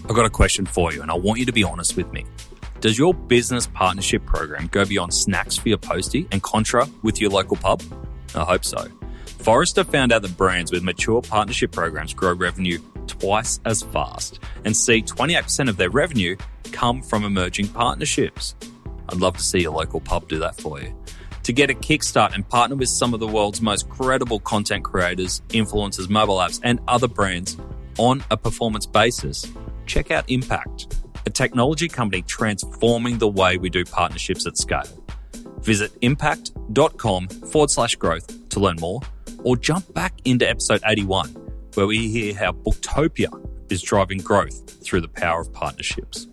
I've got a question for you, and I want you to be honest with me. Does your business partnership program go beyond snacks for your postie and contra with your local pub? I hope so. Forrester found out that brands with mature partnership programs grow revenue twice as fast and see 28% of their revenue come from emerging partnerships. I'd love to see your local pub do that for you. To get a kickstart and partner with some of the world's most credible content creators, influencers, mobile apps, and other brands on a performance basis, check out Impact, a technology company transforming the way we do partnerships at scale. Visit impact.com/growth to learn more, or jump back into episode 81, where we hear how Booktopia is driving growth through the power of partnerships.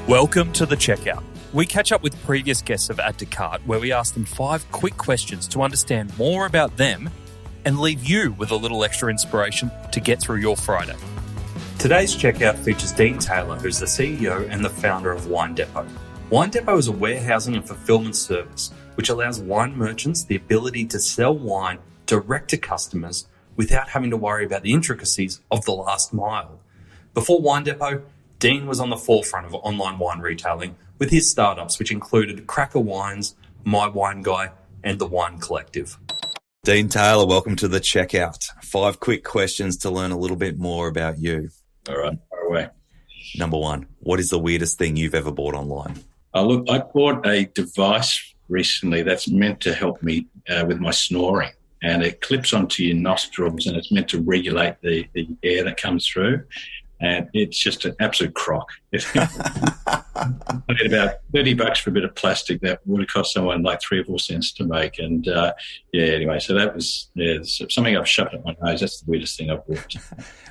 Welcome to The Checkout. We catch up with previous guests of Add to Cart, where we ask them 5 quick questions to understand more about them and leave you with a little extra inspiration to get through your Friday. Today's checkout features Dean Taylor, who's the CEO and the founder of Wine Depot. Wine Depot is a warehousing and fulfillment service which allows wine merchants the ability to sell wine direct to customers without having to worry about the intricacies of the last mile. Before Wine Depot, Dean was on the forefront of online wine retailing with his startups, which included CrackaWines, My Wine Guy, and The Wine Collective. Dean Taylor, welcome to The Checkout. 5 quick questions to learn a little bit more about you. All right, far away. Number 1, what is the weirdest thing you've ever bought online? Look, I bought a device recently that's meant to help me with my snoring, and it clips onto your nostrils and it's meant to regulate the air that comes through. And it's just an absolute crock. I paid about $30 for a bit of plastic that would have cost someone like 3 or 4 cents to make. And anyway, so that was something I've shoved up my nose. That's the weirdest thing I've bought.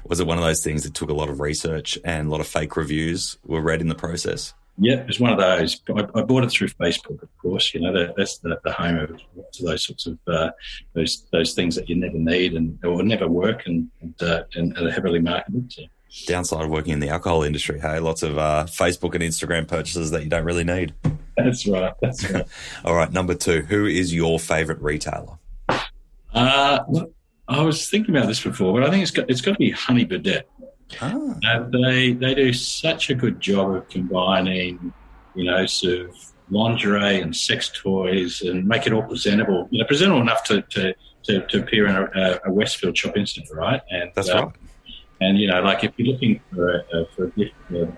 Was it one of those things that took a lot of research and a lot of fake reviews were read in the process? Yeah, it was one of those. I bought it through Facebook, of course. You know, that's the home of those sorts of those things that you never need and or never work and are heavily marketed to. Downside of working in the alcohol industry, hey? Lots of Facebook and Instagram purchases that you don't really need. That's right. All right, number 2, who is your favourite retailer? Look, I was thinking about this before, but I think it's got to be Honey Birdette. They do such a good job of combining, sort of lingerie and sex toys and make it all presentable. Presentable enough to appear in a Westfield shopping centre, right? And that's right. And, like if you're looking for a gift for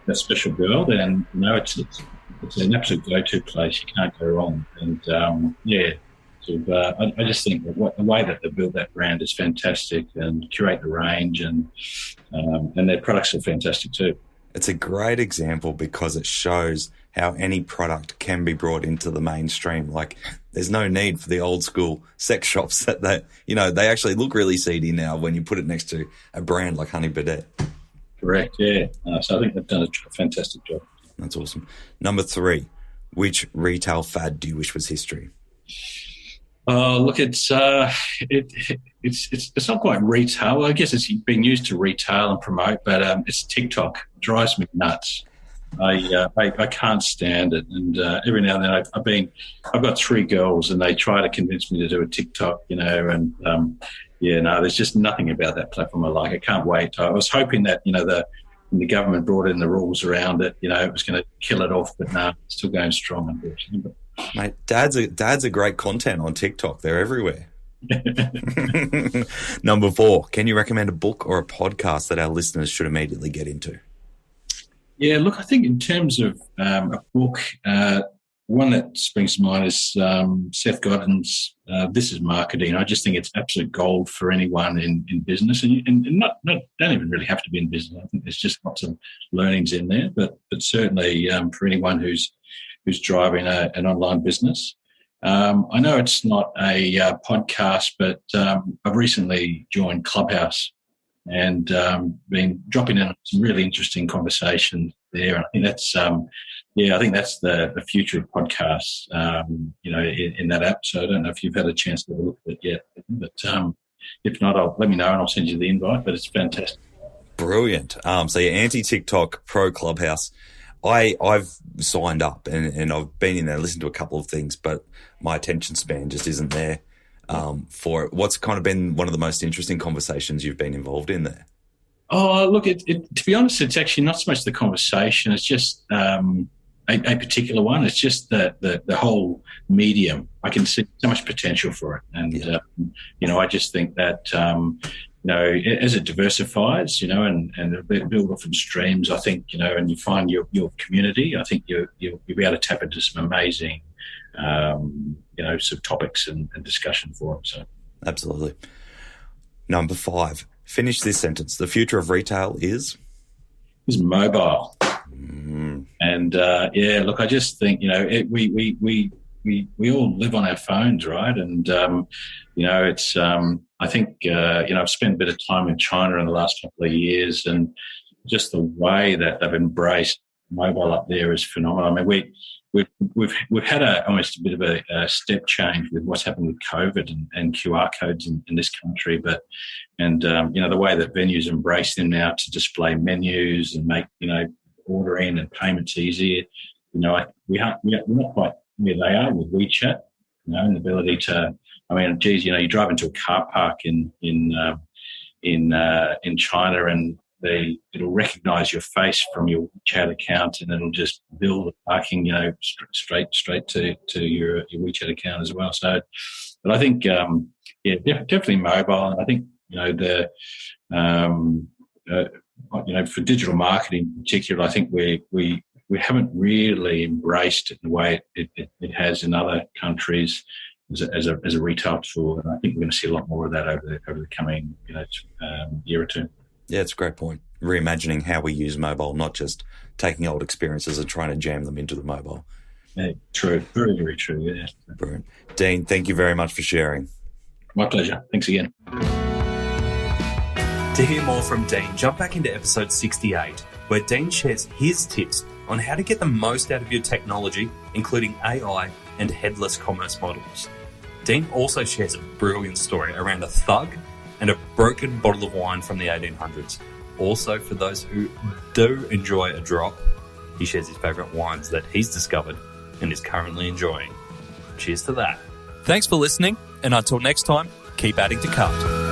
a special girl, then, it's an absolute go-to place. You can't go wrong. And, I just think that the way that they build that brand is fantastic and curate the range and their products are fantastic too. It's a great example because it shows how any product can be brought into the mainstream. Like there's no need for the old school sex shops that they actually look really seedy now when you put it next to a brand like Honey Birdette. Correct, yeah. So I think they've done a fantastic job. That's awesome. Number 3, which retail fad do you wish was history? Look, it's not quite retail. I guess it's being used to retail and promote, but it's TikTok. It drives me nuts. I can't stand it, and every now and then I've got 3 girls, and they try to convince me to do a TikTok, and there's just nothing about that platform I like. I can't wait. I was hoping that when the government brought in the rules around it, it was going to kill it off, but no, it's still going strong, unfortunately. Mate, dads are great content on TikTok. They're everywhere. Number 4, can you recommend a book or a podcast that our listeners should immediately get into? Yeah, look, I think in terms of a book, one that springs to mind is Seth Godin's This is Marketing. I just think it's absolute gold for anyone in business, and not don't even really have to be in business. I think there's just lots of learnings in there, but certainly for anyone who's driving an online business. I know it's not a podcast, but I've recently joined Clubhouse and been dropping in some really interesting conversations there. And I think that's the future of podcasts, in that app. So I don't know if you've had a chance to look at it yet, but if not, let me know and I'll send you the invite. But it's fantastic. Brilliant. So you're anti-TikTok, pro Clubhouse. I've signed up and I've been in there, listened to a couple of things, but my attention span just isn't there. for it. What's kind of been one of the most interesting conversations you've been involved in there? Oh, look, to be honest, it's actually not so much the conversation. It's just a particular one. It's just the whole medium. I can see so much potential for it. And, I just think that, as it diversifies, and build off in streams, I think, and you find your community, I think you'll be able to tap into some amazing, some topics and discussion for it. So, absolutely. Number 5. Finish this sentence. The future of retail is mobile. And look, I just think we all live on our phones, right? And it's I think I've spent a bit of time in China in the last couple of years, and just the way that they've embraced mobile up there is phenomenal. I mean, we've had almost a bit of a step change with what's happened with COVID and QR codes in this country, but the way that venues embrace them now to display menus and make ordering and payments easier. We're not quite where they are with WeChat, and the ability to. I mean, geez, you drive into a car park in China, and it'll recognise your face from your WeChat account, and it'll just bill the parking, straight to your WeChat account as well. So, but I think, definitely mobile, and I think for digital marketing in particular, I think we haven't really embraced it in the way it has in other countries as a retail tool, and I think we're going to see a lot more of that over the coming year or two. Yeah, it's a great point. Reimagining how we use mobile, not just taking old experiences and trying to jam them into the mobile. Yeah, true. Very, very true. Yeah. Brilliant. Dean, thank you very much for sharing. My pleasure. Thanks again. To hear more from Dean, jump back into episode 68, where Dean shares his tips on how to get the most out of your technology, including AI and headless commerce models. Dean also shares a brilliant story around a thug and a broken bottle of wine from the 1800s. Also, for those who do enjoy a drop, he shares his favourite wines that he's discovered and is currently enjoying. Cheers to that. Thanks for listening, and until next time, keep adding to cart.